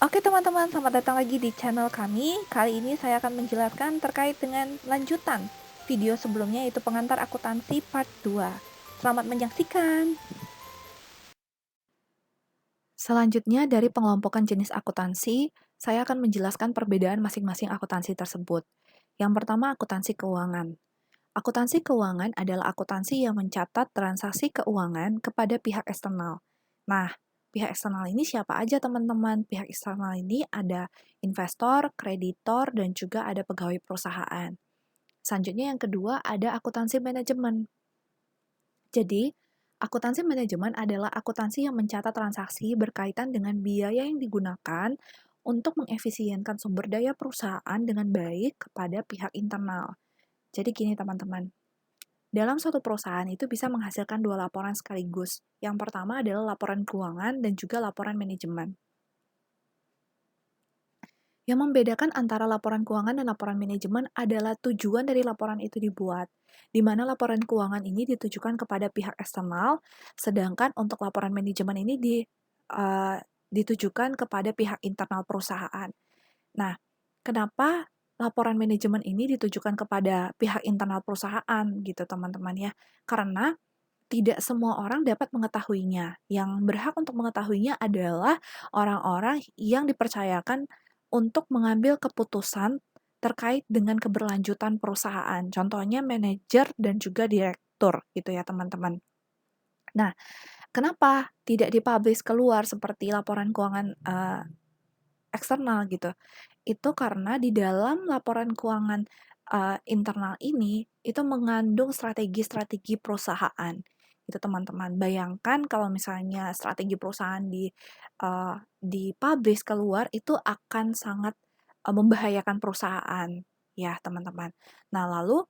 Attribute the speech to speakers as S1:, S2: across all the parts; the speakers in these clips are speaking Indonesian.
S1: Oke teman-teman, selamat datang lagi di channel kami. Kali ini saya akan menjelaskan terkait dengan lanjutan video sebelumnya, yaitu pengantar akuntansi part 2. Selamat menyaksikan. Selanjutnya dari pengelompokan jenis akuntansi, saya akan menjelaskan perbedaan masing-masing akuntansi tersebut. Yang pertama, akuntansi keuangan. Akuntansi keuangan adalah akuntansi yang mencatat transaksi keuangan kepada pihak eksternal. Nah, pihak eksternal ini siapa aja teman-teman? Pihak eksternal ini ada investor, kreditor, dan juga ada pegawai perusahaan. Selanjutnya yang kedua ada akuntansi manajemen. Jadi, akuntansi manajemen adalah akuntansi yang mencatat transaksi berkaitan dengan biaya yang digunakan untuk mengefisienkan sumber daya perusahaan dengan baik kepada pihak internal. Jadi gini teman-teman, dalam suatu perusahaan itu bisa menghasilkan dua laporan sekaligus. Yang pertama adalah laporan keuangan dan juga laporan manajemen. Yang membedakan antara laporan keuangan dan laporan manajemen adalah tujuan dari laporan itu dibuat, di mana laporan keuangan ini ditujukan kepada pihak eksternal, sedangkan untuk laporan manajemen ini ditujukan kepada pihak internal perusahaan. Nah, kenapa laporan manajemen ini ditujukan kepada pihak internal perusahaan gitu teman-teman ya? Karena tidak semua orang dapat mengetahuinya. Yang berhak untuk mengetahuinya adalah orang-orang yang dipercayakan untuk mengambil keputusan terkait dengan keberlanjutan perusahaan. Contohnya manajer dan juga direktur gitu ya teman-teman. Nah, kenapa tidak dipublish keluar seperti laporan keuangan eksternal gitu? Itu karena di dalam laporan keuangan internal ini itu mengandung strategi-strategi perusahaan gitu teman-teman. Bayangkan kalau misalnya strategi perusahaan dipublish keluar itu akan sangat membahayakan perusahaan ya teman-teman. Nah lalu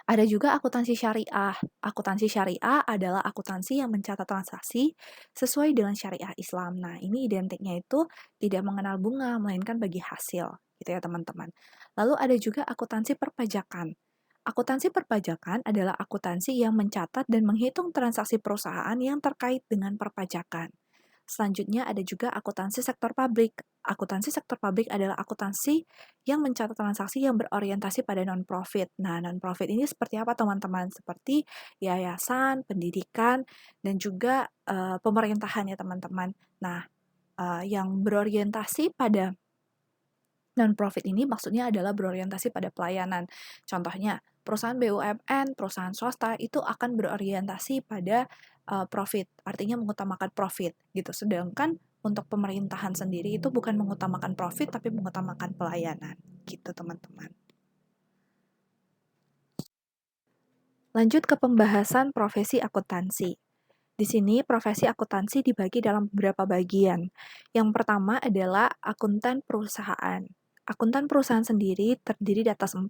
S1: ada juga akuntansi syariah. Akuntansi syariah adalah akuntansi yang mencatat transaksi sesuai dengan syariah Islam. Nah, ini identiknya itu tidak mengenal bunga, melainkan bagi hasil, gitu ya teman-teman. Lalu ada juga akuntansi perpajakan. Akuntansi perpajakan adalah akuntansi yang mencatat dan menghitung transaksi perusahaan yang terkait dengan perpajakan. Selanjutnya ada juga akuntansi sektor publik. Akuntansi sektor publik adalah akuntansi yang mencatat transaksi yang berorientasi pada non-profit. Nah, non-profit ini seperti apa teman-teman? Seperti yayasan, pendidikan, dan juga pemerintahan ya teman-teman. Nah, yang berorientasi pada non-profit ini maksudnya adalah berorientasi pada pelayanan. Contohnya, perusahaan BUMN, perusahaan swasta itu akan berorientasi pada profit, artinya mengutamakan profit gitu. Sedangkan untuk pemerintahan sendiri itu bukan mengutamakan profit tapi mengutamakan pelayanan gitu, teman-teman. Lanjut ke pembahasan profesi akuntansi. Di sini profesi akuntansi dibagi dalam beberapa bagian. Yang pertama adalah akuntan perusahaan. Akuntan perusahaan sendiri terdiri di atas 4.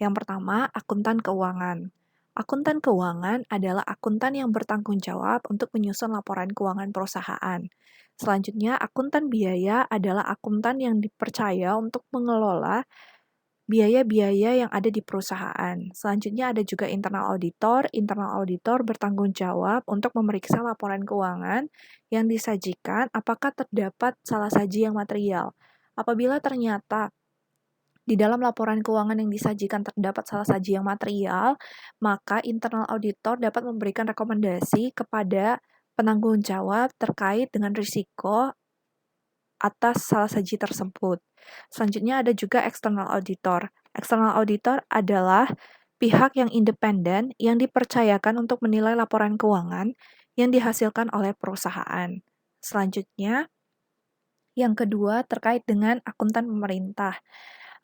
S1: Yang pertama, akuntan keuangan. Akuntan keuangan adalah akuntan yang bertanggung jawab untuk menyusun laporan keuangan perusahaan. Selanjutnya, akuntan biaya adalah akuntan yang dipercaya untuk mengelola biaya-biaya yang ada di perusahaan. Selanjutnya ada juga internal auditor. Internal auditor bertanggung jawab untuk memeriksa laporan keuangan yang disajikan apakah terdapat salah saji yang material. Apabila ternyata di dalam laporan keuangan yang disajikan terdapat salah saji yang material, maka internal auditor dapat memberikan rekomendasi kepada penanggung jawab terkait dengan risiko atas salah saji tersebut. Selanjutnya ada juga external auditor. External auditor adalah pihak yang independen yang dipercayakan untuk menilai laporan keuangan yang dihasilkan oleh perusahaan. Selanjutnya, yang kedua terkait dengan akuntan pemerintah.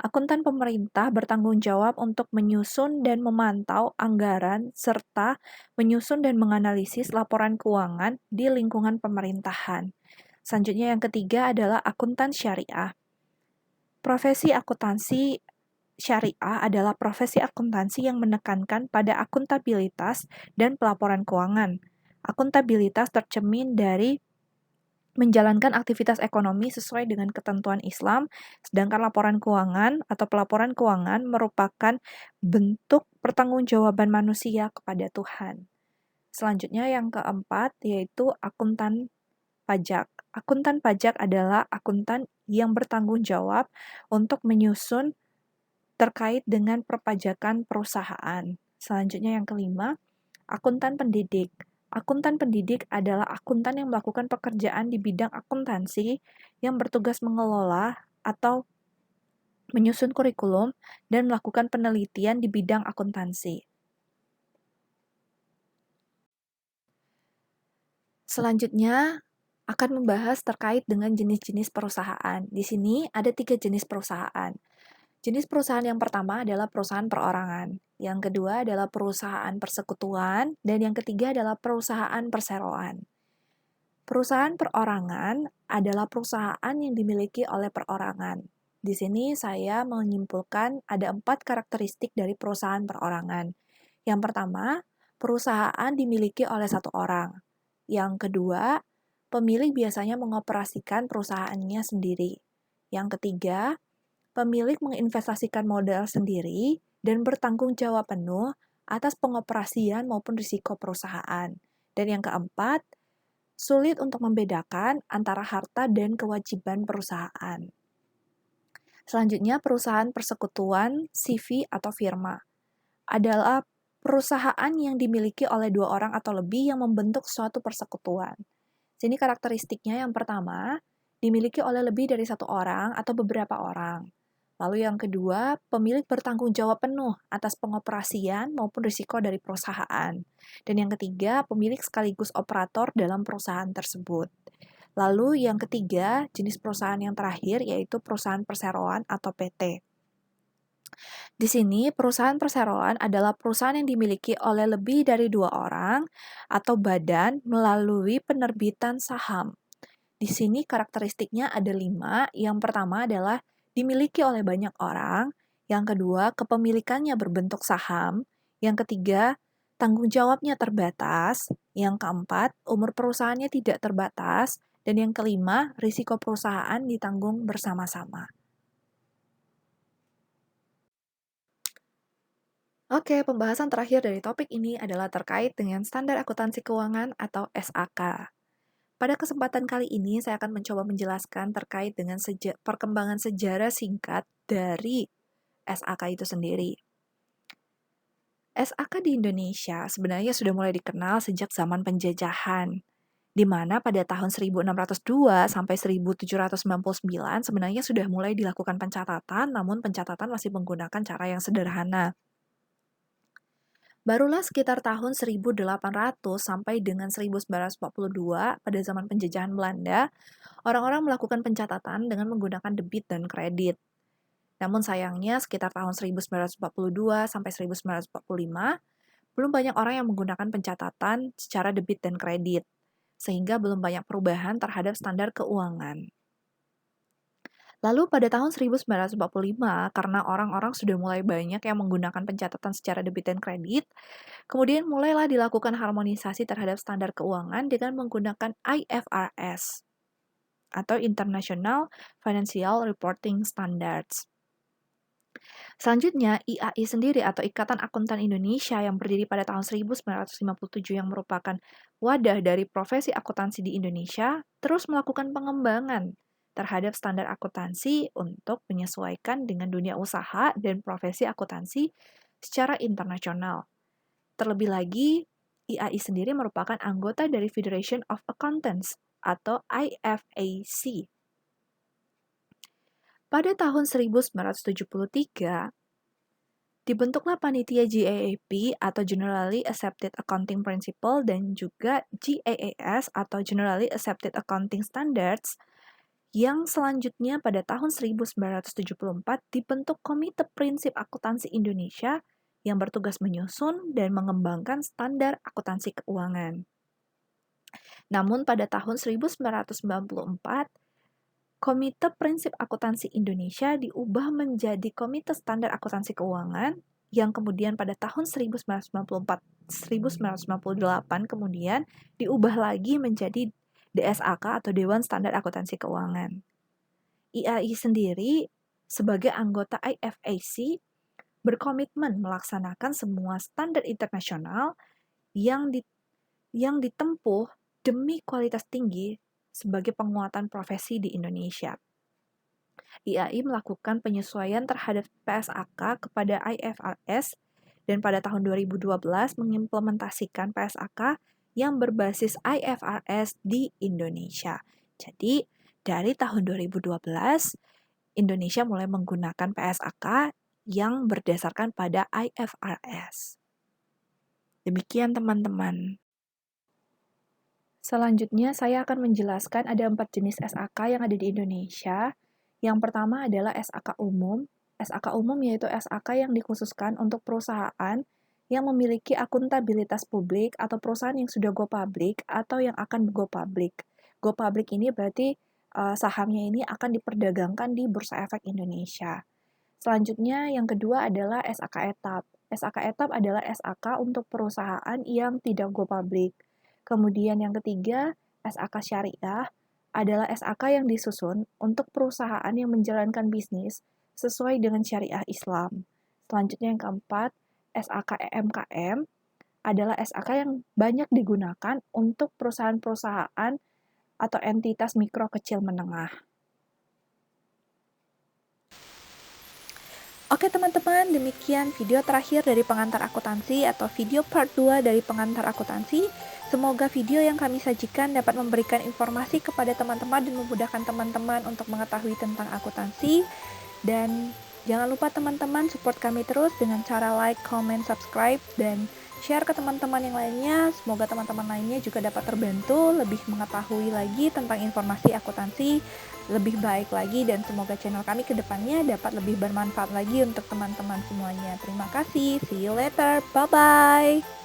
S1: Akuntan pemerintah bertanggung jawab untuk menyusun dan memantau anggaran serta menyusun dan menganalisis laporan keuangan di lingkungan pemerintahan. Selanjutnya yang ketiga adalah akuntan syariah. Profesi akuntansi syariah adalah profesi akuntansi yang menekankan pada akuntabilitas dan pelaporan keuangan. Akuntabilitas tercermin dari menjalankan aktivitas ekonomi sesuai dengan ketentuan Islam, sedangkan laporan keuangan atau pelaporan keuangan merupakan bentuk pertanggungjawaban manusia kepada Tuhan. Selanjutnya yang keempat yaitu akuntan pajak. Akuntan pajak adalah akuntan yang bertanggung jawab untuk menyusun terkait dengan perpajakan perusahaan. Selanjutnya yang kelima, akuntan pendidik. Akuntan pendidik adalah akuntan yang melakukan pekerjaan di bidang akuntansi yang bertugas mengelola atau menyusun kurikulum dan melakukan penelitian di bidang akuntansi. Selanjutnya, akan membahas terkait dengan jenis-jenis perusahaan. Di sini ada 3 jenis perusahaan. Jenis perusahaan yang pertama adalah perusahaan perorangan, yang kedua adalah perusahaan persekutuan, dan yang ketiga adalah perusahaan perseroan. Perusahaan perorangan adalah perusahaan yang dimiliki oleh perorangan. Di sini saya menyimpulkan ada 4 karakteristik dari perusahaan perorangan. Yang pertama, perusahaan dimiliki oleh satu orang. Yang kedua, pemilik biasanya mengoperasikan perusahaannya sendiri. Yang ketiga, pemilik menginvestasikan modal sendiri dan bertanggung jawab penuh atas pengoperasian maupun risiko perusahaan. Dan yang keempat, sulit untuk membedakan antara harta dan kewajiban perusahaan. Selanjutnya, perusahaan persekutuan, CV atau firma adalah perusahaan yang dimiliki oleh 2 orang atau lebih yang membentuk suatu persekutuan. Sini karakteristiknya yang pertama, dimiliki oleh lebih dari 1 orang atau beberapa orang. Lalu yang kedua, pemilik bertanggung jawab penuh atas pengoperasian maupun risiko dari perusahaan. Dan yang ketiga, pemilik sekaligus operator dalam perusahaan tersebut. Lalu yang ketiga, jenis perusahaan yang terakhir yaitu perusahaan perseroan atau PT. Di sini, perusahaan perseroan adalah perusahaan yang dimiliki oleh lebih dari 2 orang atau badan melalui penerbitan saham. Di sini karakteristiknya ada 5. Yang pertama adalah dimiliki oleh banyak orang. Yang kedua, kepemilikannya berbentuk saham. Yang ketiga, tanggung jawabnya terbatas. Yang keempat, umur perusahaannya tidak terbatas. Dan yang kelima, risiko perusahaan ditanggung bersama-sama. Oke, pembahasan terakhir dari topik ini adalah terkait dengan standar akuntansi keuangan atau SAK. Pada kesempatan kali ini, saya akan mencoba menjelaskan terkait dengan perkembangan sejarah singkat dari SAK itu sendiri. SAK di Indonesia sebenarnya sudah mulai dikenal sejak zaman penjajahan, di mana pada tahun 1602 sampai 1799 sebenarnya sudah mulai dilakukan pencatatan, namun pencatatan masih menggunakan cara yang sederhana. Barulah sekitar tahun 1800 sampai dengan 1942 pada zaman penjajahan Belanda, orang-orang melakukan pencatatan dengan menggunakan debit dan kredit. Namun sayangnya sekitar tahun 1942 sampai 1945, belum banyak orang yang menggunakan pencatatan secara debit dan kredit, sehingga belum banyak perubahan terhadap standar keuangan. Lalu pada tahun 1945, karena orang-orang sudah mulai banyak yang menggunakan pencatatan secara debit dan kredit, kemudian mulailah dilakukan harmonisasi terhadap standar keuangan dengan menggunakan IFRS, atau International Financial Reporting Standards. Selanjutnya, IAI sendiri atau Ikatan Akuntan Indonesia yang berdiri pada tahun 1957 yang merupakan wadah dari profesi akuntansi di Indonesia, terus melakukan pengembangan terhadap standar akuntansi untuk menyesuaikan dengan dunia usaha dan profesi akuntansi secara internasional. Terlebih lagi, IAI sendiri merupakan anggota dari Federation of Accountants atau IFAC. Pada tahun 1973, dibentuklah panitia GAAP atau Generally Accepted Accounting Principle dan juga GAAP atau Generally Accepted Accounting Standards yang selanjutnya pada tahun 1974 dibentuk Komite Prinsip Akuntansi Indonesia yang bertugas menyusun dan mengembangkan standar akuntansi keuangan. Namun pada tahun 1994, Komite Prinsip Akuntansi Indonesia diubah menjadi Komite Standar Akuntansi Keuangan yang kemudian pada tahun 1998 kemudian diubah lagi menjadi DSAK atau Dewan Standar Akuntansi Keuangan. IAI sendiri sebagai anggota IFAC berkomitmen melaksanakan semua standar internasional yang ditempuh demi kualitas tinggi sebagai penguatan profesi di Indonesia. IAI melakukan penyesuaian terhadap PSAK kepada IFRS dan pada tahun 2012 mengimplementasikan PSAK yang berbasis IFRS di Indonesia. Jadi, dari tahun 2012, Indonesia mulai menggunakan PSAK yang berdasarkan pada IFRS. Demikian teman-teman. Selanjutnya saya akan menjelaskan ada 4 jenis SAK yang ada di Indonesia. Yang pertama adalah SAK umum. SAK umum yaitu SAK yang dikhususkan untuk perusahaan yang memiliki akuntabilitas publik atau perusahaan yang sudah go public atau yang akan go public. Go public ini berarti sahamnya ini akan diperdagangkan di Bursa Efek Indonesia. Selanjutnya yang kedua adalah SAK etap. SAK etap adalah SAK untuk perusahaan yang tidak go public. Kemudian yang ketiga, SAK syariah adalah SAK yang disusun untuk perusahaan yang menjalankan bisnis sesuai dengan syariah Islam. Selanjutnya yang keempat, SAK EMKM adalah SAK yang banyak digunakan untuk perusahaan-perusahaan atau entitas mikro kecil menengah. Oke teman-teman, demikian video terakhir dari pengantar akuntansi atau video part 2 dari pengantar akuntansi. Semoga video yang kami sajikan dapat memberikan informasi kepada teman-teman dan memudahkan teman-teman untuk mengetahui tentang akuntansi. Dan jangan lupa teman-teman support kami terus dengan cara like, comment, subscribe, dan share ke teman-teman yang lainnya. Semoga teman-teman lainnya juga dapat terbantu lebih mengetahui lagi tentang informasi akuntansi lebih baik lagi, dan semoga channel kami ke depannya dapat lebih bermanfaat lagi untuk teman-teman semuanya. Terima kasih, see you later, bye-bye.